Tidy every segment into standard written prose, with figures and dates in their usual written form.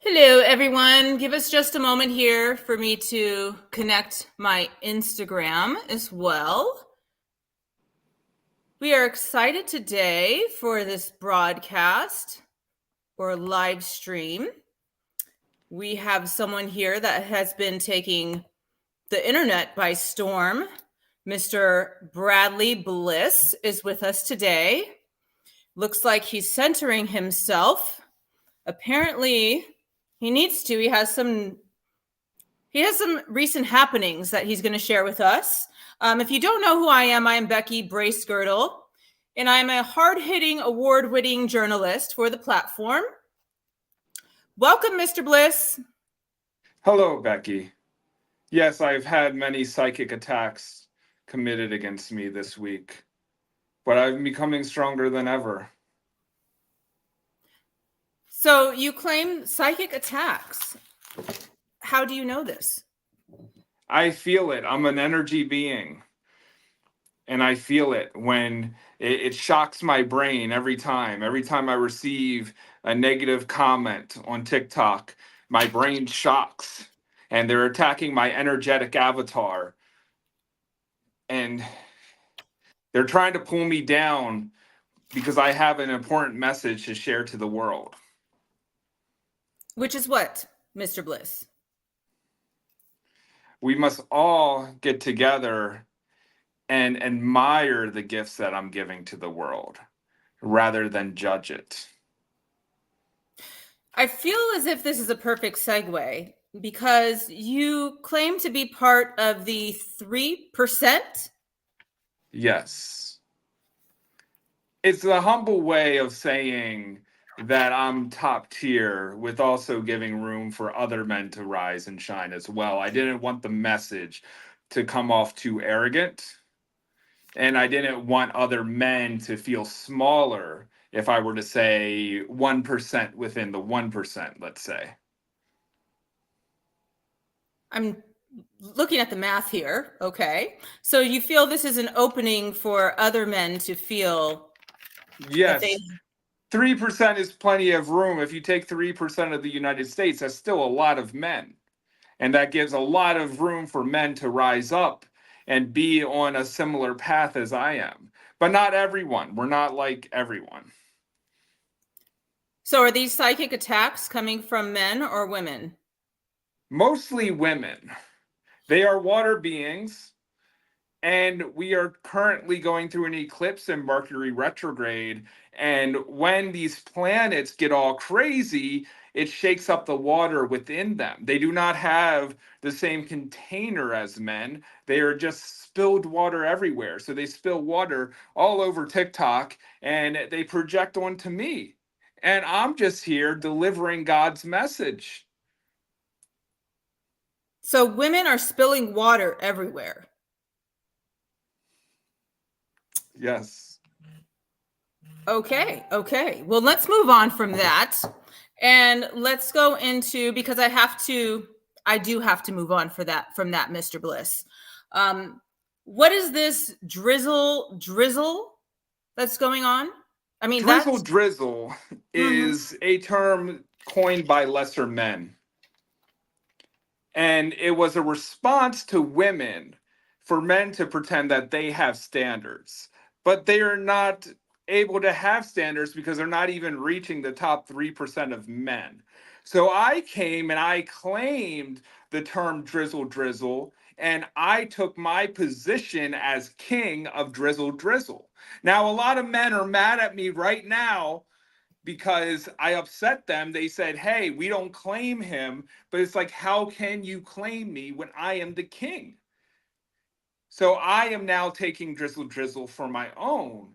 Hello, everyone. Give us just a moment here for me to connect my Instagram as well. We are excited today for this broadcast or live stream. We have someone here that has been taking the internet by storm. Mr. Bradley Bliss is with us today. Looks like he's centering himself. Apparently, he needs to. He has some recent happenings that he's going to share with us. If you don't know who I am Becky Bracegirdle, and I'm a hard-hitting, award-winning journalist for the platform. Welcome, Mr. Bliss. Hello, Becky. Yes, I've had many psychic attacks committed against me this week, but I'm becoming stronger than ever. So you claim psychic attacks. How do you know this? I feel it. I'm an energy being. And I feel it when it shocks my brain every time. Every time I receive a negative comment on TikTok, my brain shocks and they're attacking my energetic avatar. And they're trying to pull me down because I have an important message to share to the world. Which is what, Mr. Bliss? We must all get together and admire the gifts that I'm giving to the world rather than judge it. I feel as if this is a perfect segue because you claim to be part of the 3%. Yes. It's a humble way of saying that I'm top tier with also giving room for other men to rise and shine as well. I didn't want the message to come off too arrogant, and I didn't want other men to feel smaller if I were to say 1% within the 1%, let's say. I'm looking at the math here. Okay. So you feel this is an opening for other men to feel that they. Yes. 3% is plenty of room. If you take 3% of the United States, that's still a lot of men. And that gives a lot of room for men to rise up and be on a similar path as I am. But not everyone. We're not like everyone. So are these psychic attacks coming from men or women? Mostly women. They are water beings. And we are currently going through an eclipse in Mercury retrograde. And when these planets get all crazy, it shakes up the water within them. They do not have the same container as men. They are just spilled water everywhere. So they spill water all over TikTok and they project onto me. And I'm just here delivering God's message. So women are spilling water everywhere. Yes. Okay. Well, let's move on from that. And let's go into, because I do have to move on from that, Mr. Bliss. What is this drizzle that's going on? I mean, Drizzle is a term coined by lesser men. And it was a response to women for men to pretend that they have standards. But they are not able to have standards because they're not even reaching the top 3% of men. So I came and I claimed the term drizzle, and I took my position as king of drizzle. Now, a lot of men are mad at me right now because I upset them. They said, hey, we don't claim him. But it's like, how can you claim me when I am the king? So I am now taking drizzle for my own.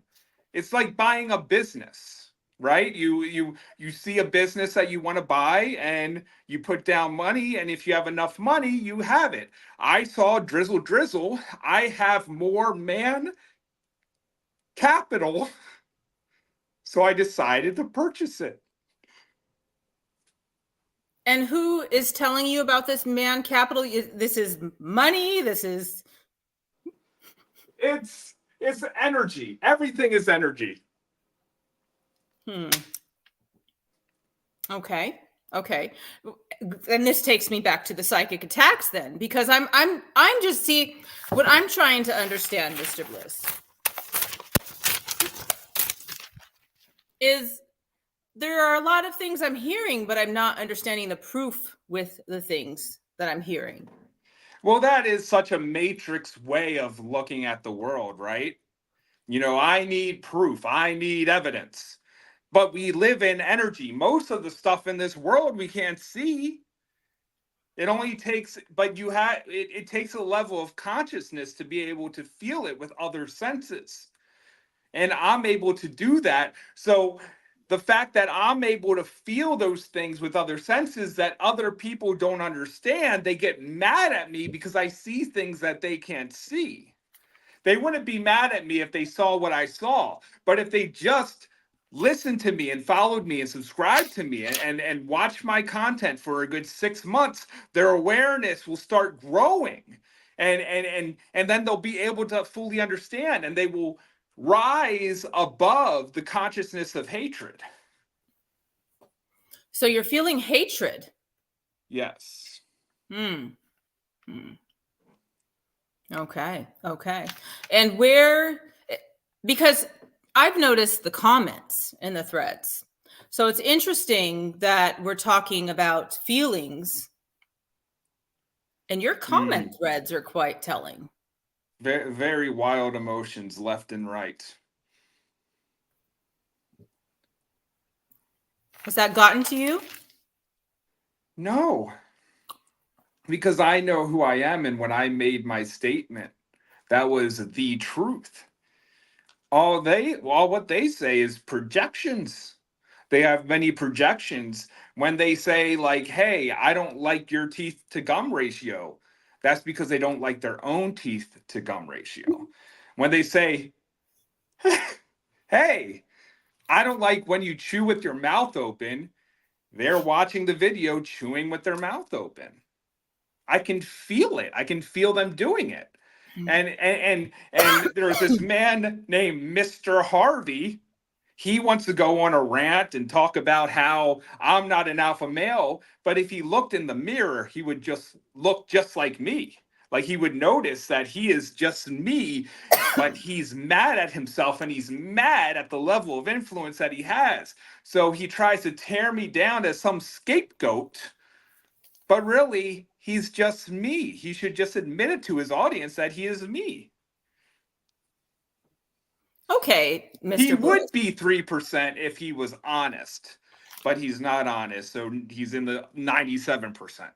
It's like buying a business, right? You see a business that you want to buy and you put down money, and if you have enough money, you have it. I saw drizzle. I have more man capital, so I decided to purchase it. And who is telling you about this man capital? This is money. This is. It's energy. Everything is energy. Okay. Okay. And this takes me back to the psychic attacks then, because I'm just see what I'm trying to understand, Mr. Bliss, is there are a lot of things I'm hearing, but I'm not understanding the proof with the things that I'm hearing. Well, that is such a matrix way of looking at the world, right? I need proof, I need evidence. But we live in energy. Most of the stuff in this world we can't see. It only takes, but it takes a level of consciousness to be able to feel it with other senses. And I'm able to do that. So the fact that I'm able to feel those things with other senses that other people don't understand, they get mad at me because I see things that they can't see. They wouldn't be mad at me if they saw what I saw, but if they just listened to me and followed me and subscribed to me and watched my content for a good 6 months, their awareness will start growing. And then they'll be able to fully understand, and they will rise above the consciousness of hatred. So you're feeling hatred. Yes. Okay. And because I've noticed the comments in the threads. So it's interesting that we're talking about feelings, and your comment threads are quite telling. Very, very wild emotions left and right. Has that gotten to you? No, because I know who I am, and when I made my statement, that was the truth. All what they say is projections. They have many projections. When they say, like, hey, I don't like your teeth to gum ratio, that's because they don't like their own teeth to gum ratio. When they say, hey, I don't like when you chew with your mouth open, they're watching the video chewing with their mouth open. I can feel it. I can feel them doing it. And there's this man named Mr. Harvey. He wants to go on a rant and talk about how I'm not an alpha male, but if he looked in the mirror, he would just look just like me. Like, he would notice that he is just me, but he's mad at himself, and he's mad at the level of influence that he has. So he tries to tear me down as some scapegoat, but really, he's just me. He should just admit it to his audience that he is me. Okay, Mr. He Bliss. would be 3% if he was honest, but he's not honest, so he's in the 97%.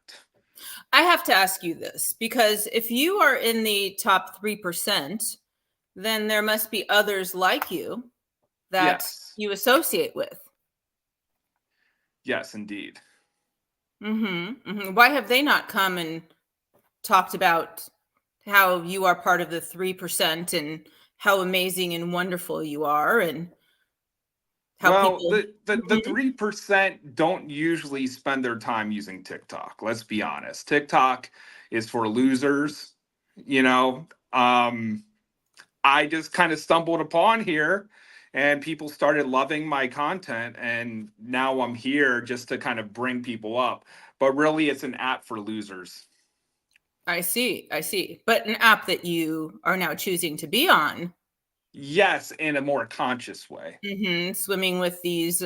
I have to ask you this, because if you are in the top 3%, then there must be others like you that Yes. you associate with. Yes, indeed. Why have they not come and talked about how you are part of the 3% and how amazing and wonderful you are, and how Well, people the 3% don't usually spend their time using TikTok. Let's be honest. TikTok is for losers. I just kind of stumbled upon here, and people started loving my content, and now I'm here just to kind of bring people up. But really, it's an app for losers. I see. But an app that you are now choosing to be on. Yes, in a more conscious way. Swimming with these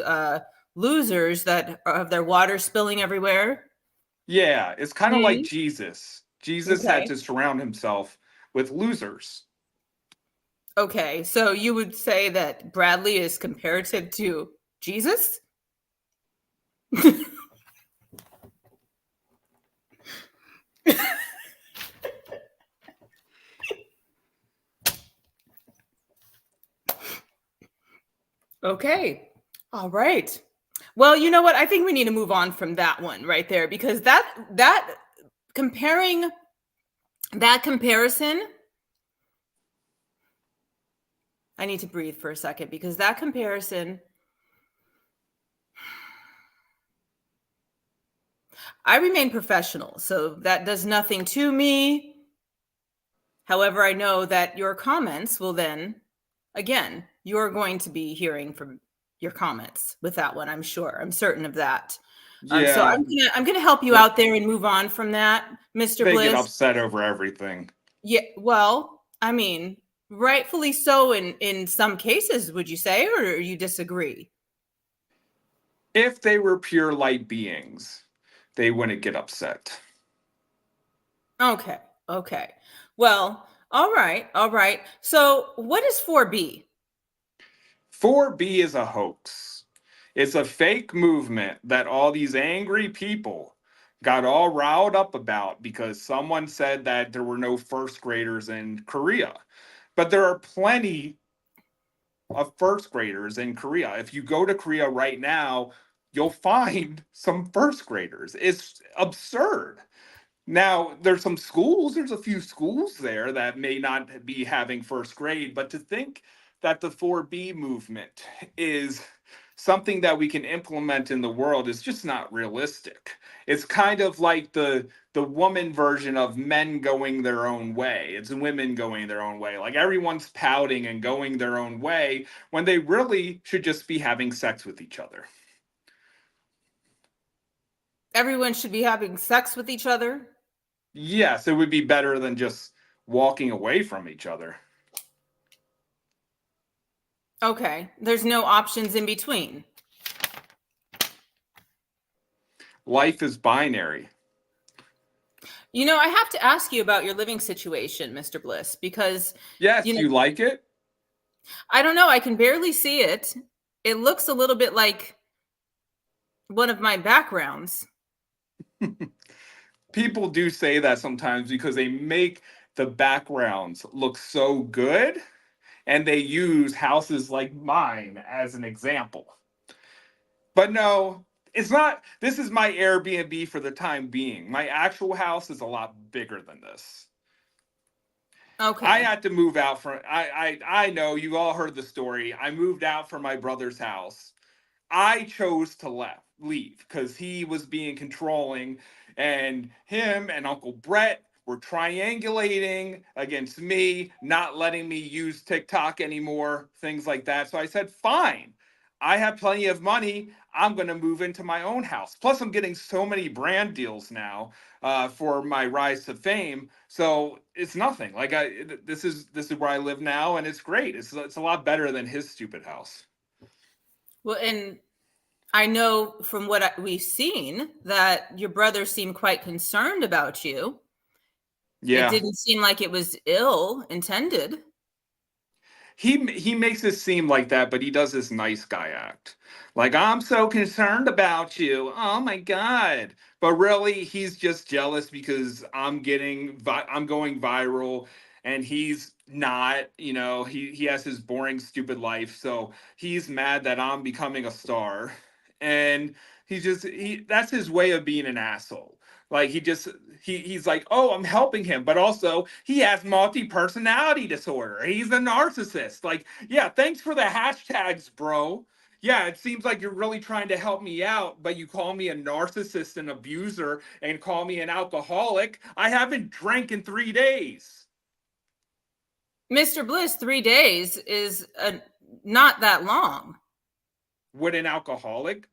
losers that have their water spilling everywhere. Yeah, it's kind of like Jesus. Jesus had Okay. to surround himself with losers. Okay, so you would say that Bradley is comparative to Jesus? Okay. All right. Well, you know what? I think we need to move on from that one right there, because that comparison, I need to breathe for a second, because that comparison, I remain professional, so that does nothing to me. However, I know that your comments will then, again, you're going to be hearing from your comments with that one, I'm sure. I'm certain of that. So Yeah, I'm gonna help you that out there and move on from that, Mr. they get Bliss. upset over everything. Yeah, well, I mean, rightfully so in some cases, would you say, or you disagree? If they were pure light beings, they wouldn't get upset. Okay, okay. Well, all right, all right. So, what is 4B? 4B is a hoax. It's a fake movement that all these angry people got all riled up about because someone said that there were no first graders in Korea. But there are plenty of first graders in Korea. If you go to Korea right now, you'll find some first graders. It's absurd. Now, there's a few schools there that may not be having first grade, but to think that the 4B movement is something that we can implement in the world is just not realistic. It's kind of like the woman version of men going their own way. It's women going their own way. Like everyone's pouting and going their own way when they really should just be having sex with each other. Everyone should be having sex with each other. Yes, it would be better than just walking away from each other. Okay, there's no options in between. Life is binary. You know, I have to ask you about your living situation, Mr. Bliss, because you Yes, know, you like it? I don't know, I can barely see it. It looks a little bit like one of my backgrounds. People do say that sometimes because they make the backgrounds look so good and they use houses like mine as an example. But no, it's not. This is my Airbnb for the time being. My actual house is a lot bigger than this. I Okay. had to move out from I know you all heard the story. I moved out from my brother's house. I chose to leave because he was being controlling, and him and Uncle Brett were triangulating against me, not letting me use TikTok anymore, things like that. So I said, fine. I have plenty of money. I'm going to move into my own house. Plus, I'm getting so many brand deals now for my rise to fame. So it's nothing. Like this is where I live now, and it's great. It's a lot better than his stupid house. Well, and I know from what we've seen that your brother seemed quite concerned about you. It Yeah. didn't seem like it was ill intended. He makes it seem like that, but he does this nice guy act. Like, I'm so concerned about you. Oh my God. But really, he's just jealous because I'm going viral and he's not, he has his boring, stupid life. So he's mad that I'm becoming a star. And he that's his way of being an asshole. Like he's like, oh, I'm helping him, but also he has multi-personality disorder. He's a narcissist. Like, yeah, thanks for the hashtags, bro. Yeah, it seems like you're really trying to help me out, but you call me a narcissist and abuser and call me an alcoholic. I haven't drank in 3 days. Mr. Bliss, 3 days is not that long. Would an alcoholic?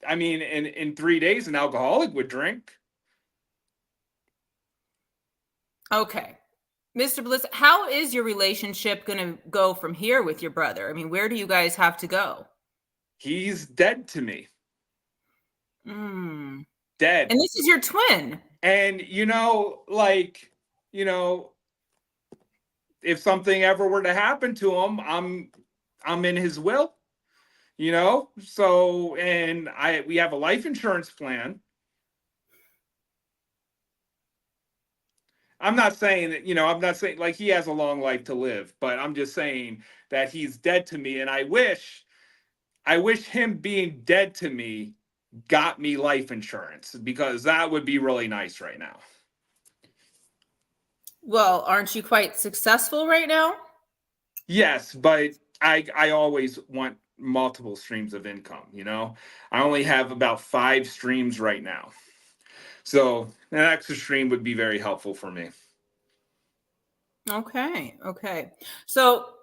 I mean, in 3 days, an alcoholic would drink. Okay. Mr. Bliss, how is your relationship going to go from here with your brother? I mean, where do you guys have to go? He's dead to me. Mm. Dead. And this is your twin. And if something ever were to happen to him, I'm in his will, So, and we have a life insurance plan. I'm not saying that, I'm not saying like he has a long life to live, but I'm just saying that he's dead to me, and I wish him being dead to me got me life insurance because that would be really nice right now. Well, aren't you quite successful right now? Yes, but I always want multiple streams of income, I only have about 5 streams right now. So an extra stream would be very helpful for me. Okay. Okay. So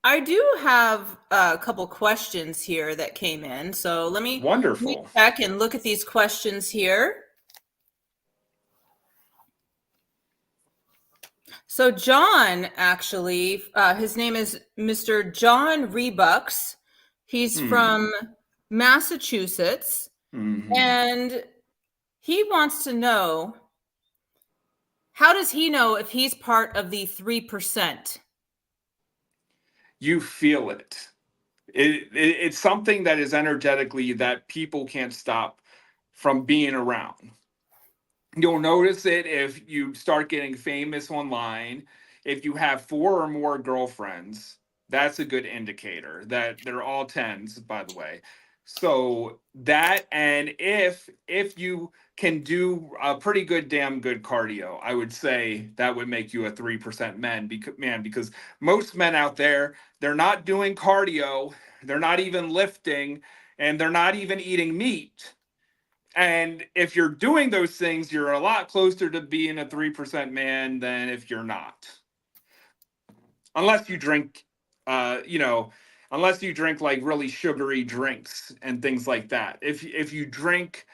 I do have a couple questions here that came in. So let me Wonderful. check and look at these questions here. So John, actually, his name is Mr. John Rebucks. He's Hmm. from Massachusetts, Hmm. and he wants to know, how does he know if he's part of the 3%? You feel it. It's something that is energetically that people can't stop from being around. You'll notice it if you start getting famous online. If you have four or more girlfriends, that's a good indicator that they're all tens, by the way. So that, and if you can do a pretty good, damn good cardio, I would say that would make you a 3% man, because most men out there, they're not doing cardio, they're not even lifting, and they're not even eating meat. And if you're doing those things, you're a lot closer to being a 3% man than if you're not. Unless you drink, uh, you know, unless you drink like really sugary drinks and things like that. If you drink,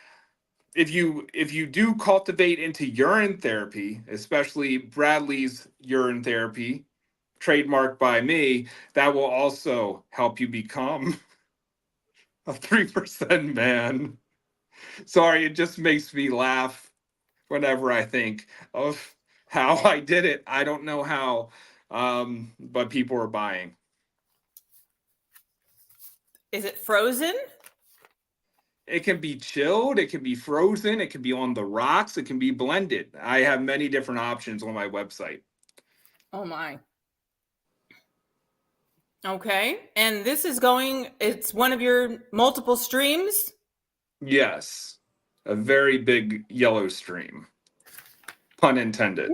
if you do cultivate into urine therapy, especially Bradley's urine therapy, trademarked by me, that will also help you become a 3% man. Sorry, it just makes me laugh whenever I think of how I did it. I don't know how, but people are buying. Is it frozen? It can be chilled, it can be frozen, it can be on the rocks, it can be blended. I have many different options on my website. Oh my. Okay. And it's one of your multiple streams? Yes, a very big yellow stream, pun intended.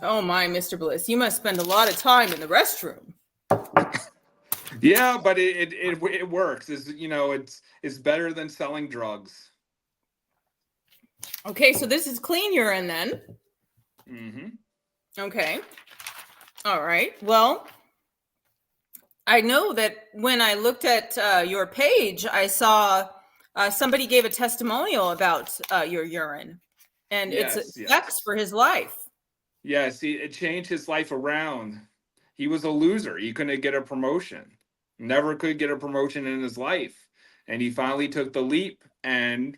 Oh my, Mr. Bliss, you must spend a lot of time in the restroom. Yeah, but it works. It's better than selling drugs. Okay, so this is clean urine then. Hmm. Okay. All right. Well, I know that when I looked at your page, I saw somebody gave a testimonial about your urine and its Yes, effects yes. for his life. Yeah, see, it changed his life around. He was a loser. He couldn't get a promotion. Never could get a promotion in his life. And he finally took the leap and,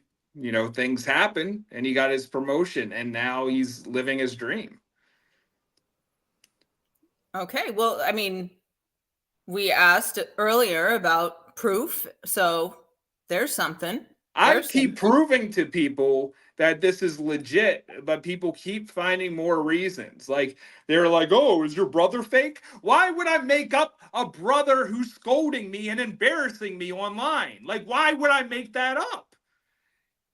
things happened and he got his promotion and now he's living his dream. Okay. Well, I mean, we asked earlier about proof, so there's something. I There's keep something. proving to people that this is legit, but people keep finding more reasons. Like they're like, "Oh, is your brother fake? Why would I make up a brother who's scolding me and embarrassing me online? Like why would I make that up?"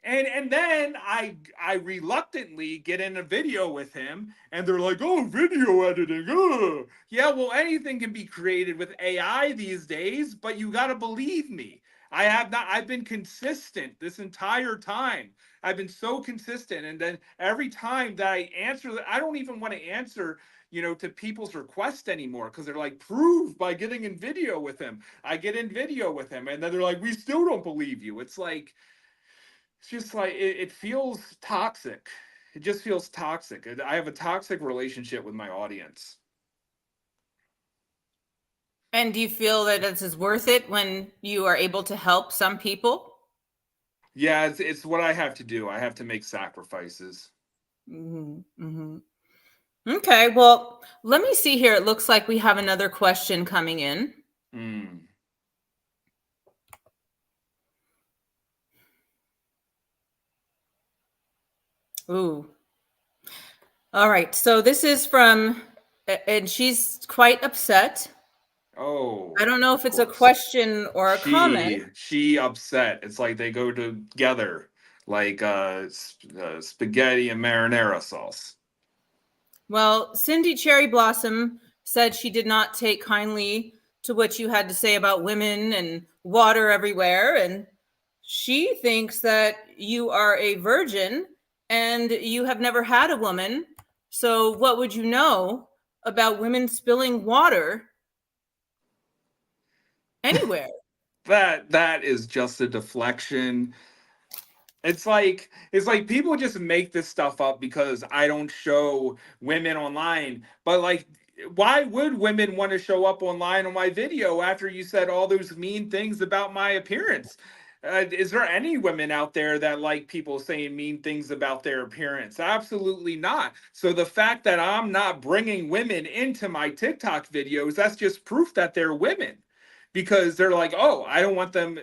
And then I reluctantly get in a video with him and they're like, "Oh, video editing." Ugh. Yeah, well, anything can be created with AI these days, but you got to believe me. I've been consistent this entire time. I've been so consistent, and then every time that I answer that, I don't even want to answer, to people's requests anymore because they're like, "Prove by getting in video with him." I get in video with him and then they're like, "We still don't believe you." It's just like it feels toxic. It just feels toxic. I have a toxic relationship with my audience. And do you feel that this is worth it when you are able to help some people? Yeah, it's what I have to do. I have to make sacrifices. Mm-hmm. Okay, well, let me see here. It looks like we have another question coming in. Mm. Ooh. All right. So this is from, and she's quite upset. I Oh, don't know if of it's a course. question or a comment. She upset. It's like they go together, like spaghetti and marinara sauce. Well, Cindy Cherry Blossom said she did not take kindly to what you had to say about women and water everywhere. And she thinks that you are a virgin and you have never had a woman. So, what would you know about women spilling water anywhere. That is just a deflection. It's like people just make this stuff up because I don't show women online. But like, why would women want to show up online on my video after you said all those mean things about my appearance? Is there any women out there that like people saying mean things about their appearance? Absolutely not. So the fact that I'm not bringing women into my TikTok videos, that's just proof that they're women, because they're like, oh, I don't want them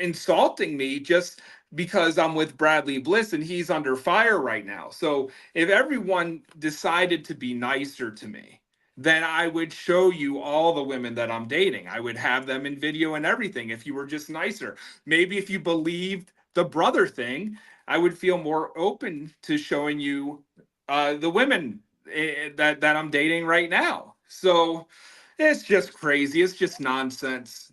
insulting me just because I'm with Bradley Bliss and he's under fire right now. So if everyone decided to be nicer to me, then I would show you all the women that I'm dating. I would have them in video and everything if you were just nicer. Maybe if you believed the brother thing, I would feel more open to showing you the women that I'm dating right now. So it's just crazy. It's just nonsense.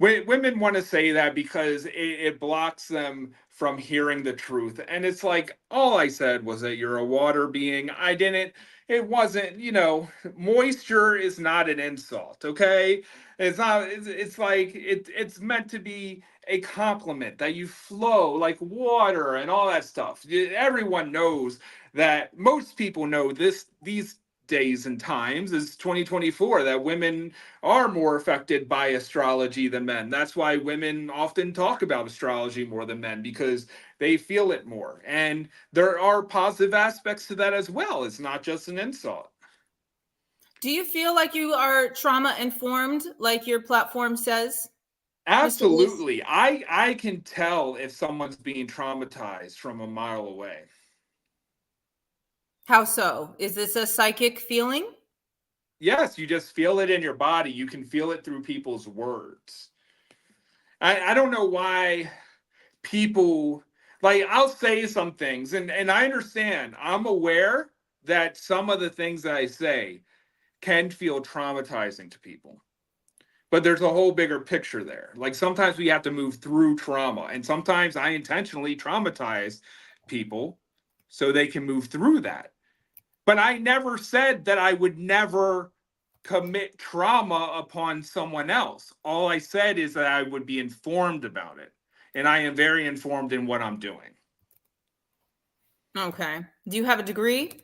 Women want to say that because it blocks them from hearing the truth. And it's like, all I said was that you're a water being. I didn't, it wasn't, moisture is not an insult, okay? It's not, it's like, it's meant to be a compliment that you flow like water and all that stuff. Everyone knows that, most people know these days and times is 2024, that women are more affected by astrology than men. That's why women often talk about astrology more than men, because they feel it more. And there are positive aspects to that as well. It's not just an insult. Do you feel like you are trauma informed, like your platform says, Mr. Bliss? Absolutely. I can tell if someone's being traumatized from a mile away. How so? Is this a psychic feeling? Yes, you just feel it in your body. You can feel it through people's words. I don't know why people, like, I'll say some things, and I understand. I'm aware that some of the things that I say can feel traumatizing to people. But there's a whole bigger picture there. Like, sometimes we have to move through trauma, and sometimes I intentionally traumatize people so they can move through that. But I never said that I would never commit trauma upon someone else. All I said is that I would be informed about it. And I am very informed in what I'm doing. Okay. Do you have a degree?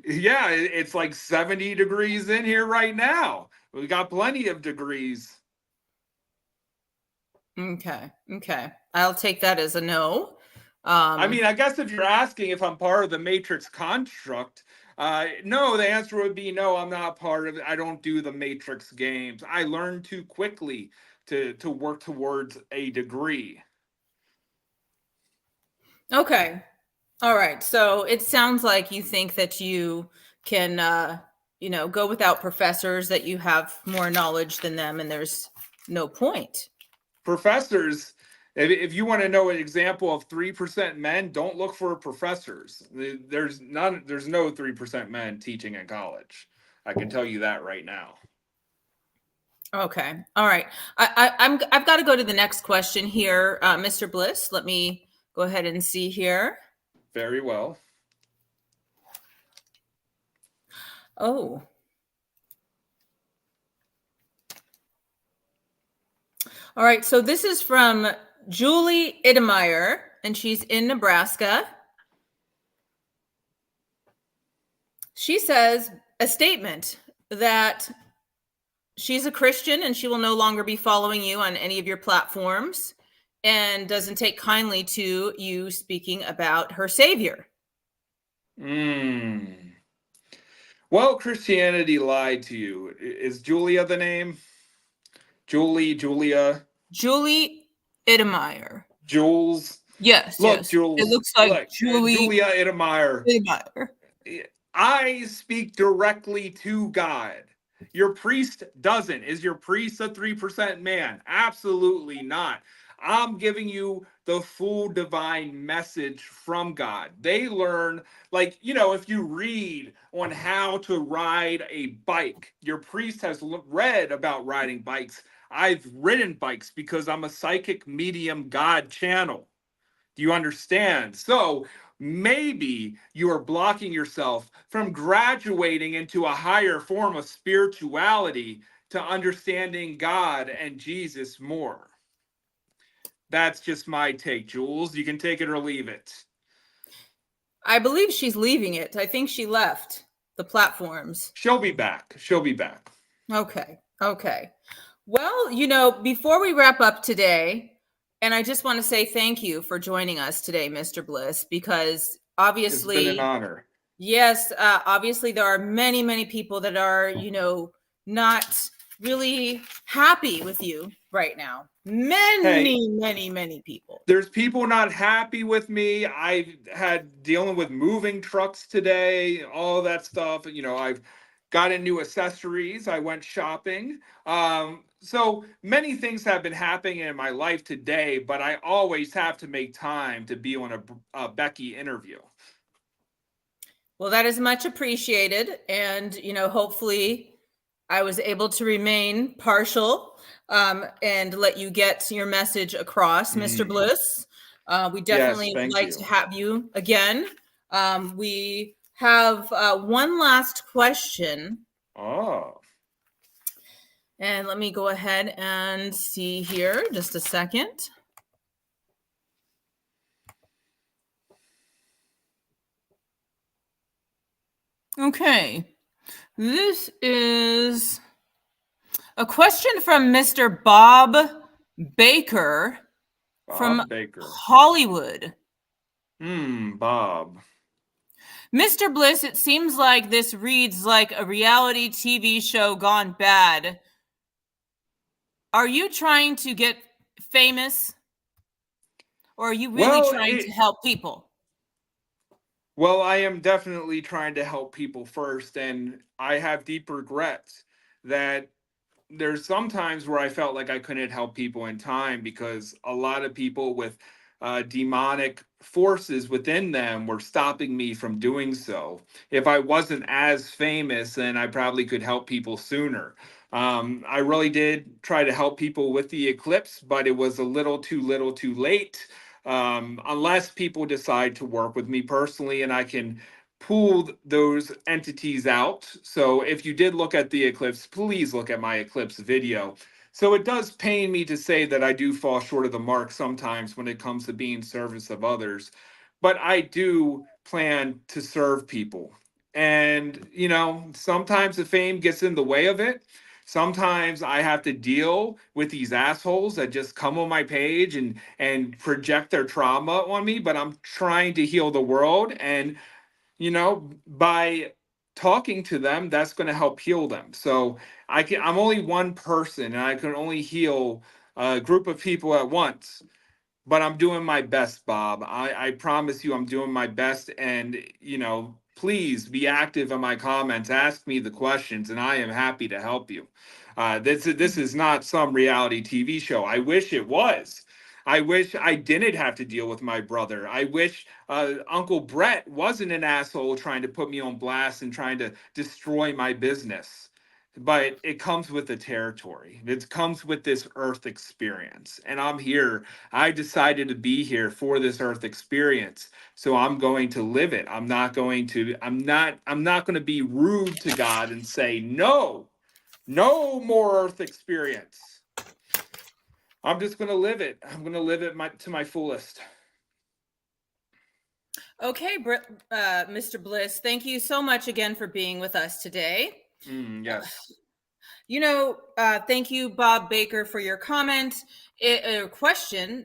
Yeah, it's like 70 degrees in here right now. We got plenty of degrees. Okay. Okay. I'll take that as a no. I mean, I guess if you're asking if I'm part of the Matrix construct, no, the answer would be no, I'm not part of it. I don't do the Matrix games. I learned too quickly to work towards a degree. Okay. All right. So it sounds like you think that you can, go without professors, that you have more knowledge than them, and there's no point. Professors, if you want to know an example of 3% men, don't look for professors. There's no 3% men teaching in college. I can tell you that right now. Okay. All right. I've got to go to the next question here, Mr. Bliss. Let me go ahead and see here. Very well. Oh. All right. So this is from Julie Idemeier, and she's in Nebraska. She says a statement that she's a Christian and she will no longer be following you on any of your platforms, and doesn't take kindly to you speaking about her Savior. Well, Christianity lied to you. Is Julia the name? Julia. Julie Idemeier. Jules. Yes, Look, yes. It Jules. looks like Look, Julie Julia Idemeier. Idemeier. I speak directly to God. Your priest doesn't. Is your priest a 3% man? Absolutely not. I'm giving you the full divine message from God. They learn, like, if you read on how to ride a bike, your priest has read about riding bikes. I've ridden bikes because I'm a psychic medium God channel. Do you understand? So maybe you are blocking yourself from graduating into a higher form of spirituality to understanding God and Jesus more. That's just my take, Jules. You can take it or leave it. I believe she's leaving it. I think she left the platforms. She'll be back. She'll be back. Okay. Well, before we wrap up today, and I just want to say thank you for joining us today, Mr. Bliss, because obviously, it's been an honor. Yes, obviously there are many, many people that are, not really happy with you right now. Many people. There's people not happy with me. I've had dealing with moving trucks today, all that stuff. I've gotten new accessories. I went shopping. So many things have been happening in my life today, but I always have to make time to be on a Becky interview. Well, that is much appreciated. And, hopefully I was able to remain partial and let you get your message across, Mr. Bliss. We definitely would like to have you again. We have one last question. Oh. And let me go ahead and see here just a second. Okay. This is a question from Mr. Bob Baker from Hollywood. Bob. Mr. Bliss, it seems like this reads like a reality TV show gone bad. Are you trying to get famous? Or are you really trying to help people? Well, I am definitely trying to help people first, and I have deep regrets that there's some times where I felt like I couldn't help people in time because a lot of people with demonic forces within them were stopping me from doing so. If I wasn't as famous, then I probably could help people sooner. I really did try to help people with the eclipse, but it was a little too late. Unless people decide to work with me personally and I can pull those entities out. So if you did look at the eclipse, please look at my eclipse video. So it does pain me to say that I do fall short of the mark sometimes when it comes to being service of others, but I do plan to serve people. And, sometimes the fame gets in the way of it. Sometimes I have to deal with these assholes that just come on my page and project their trauma on me, but I'm trying to heal the world. And, by talking to them, that's going to help heal them. So I'm only one person and I can only heal a group of people at once. But I'm doing my best, Bob. I promise you I'm doing my best. And, please be active in my comments. Ask me the questions, and I am happy to help you. This is not some reality TV show. I wish it was. I wish I didn't have to deal with my brother. I wish Uncle Brett wasn't an asshole trying to put me on blast and trying to destroy my business. But it comes with the territory. It comes with this earth experience. And I'm here. I decided to be here for this earth experience. So I'm going to live it. I'm not going to be rude to God and say, no more earth experience. I'm just going to live it. I'm going to live it to my fullest. Okay, Mr. Bliss, thank you so much again for being with us today. Yes. Thank you, Bob Baker, for your question,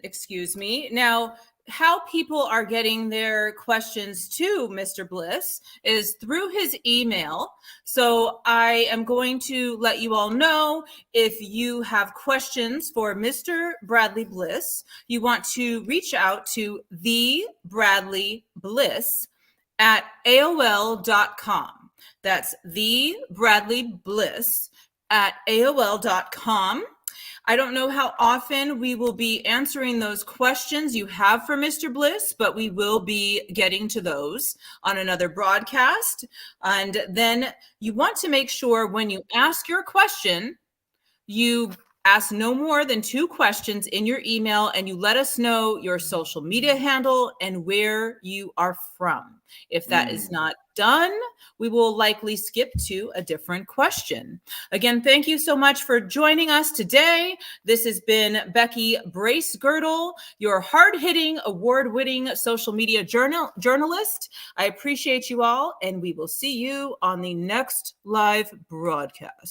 excuse me. Now, how people are getting their questions to Mr. Bliss is through his email. So I am going to let you all know if you have questions for Mr. Bradley Bliss, you want to reach out to thebradleybliss@aol.com. That's thebradleybliss@aol.com. I don't know how often we will be answering those questions you have for Mr. Bliss, but we will be getting to those on another broadcast. And then you want to make sure when you ask your question, you Ask no more than 2 questions in your email, and you let us know your social media handle and where you are from. If that is not done, we will likely skip to a different question. Again, thank you so much for joining us today. This has been Becky Bracegirdle, your hard-hitting, award-winning social media journalist. I appreciate you all, and we will see you on the next live broadcast.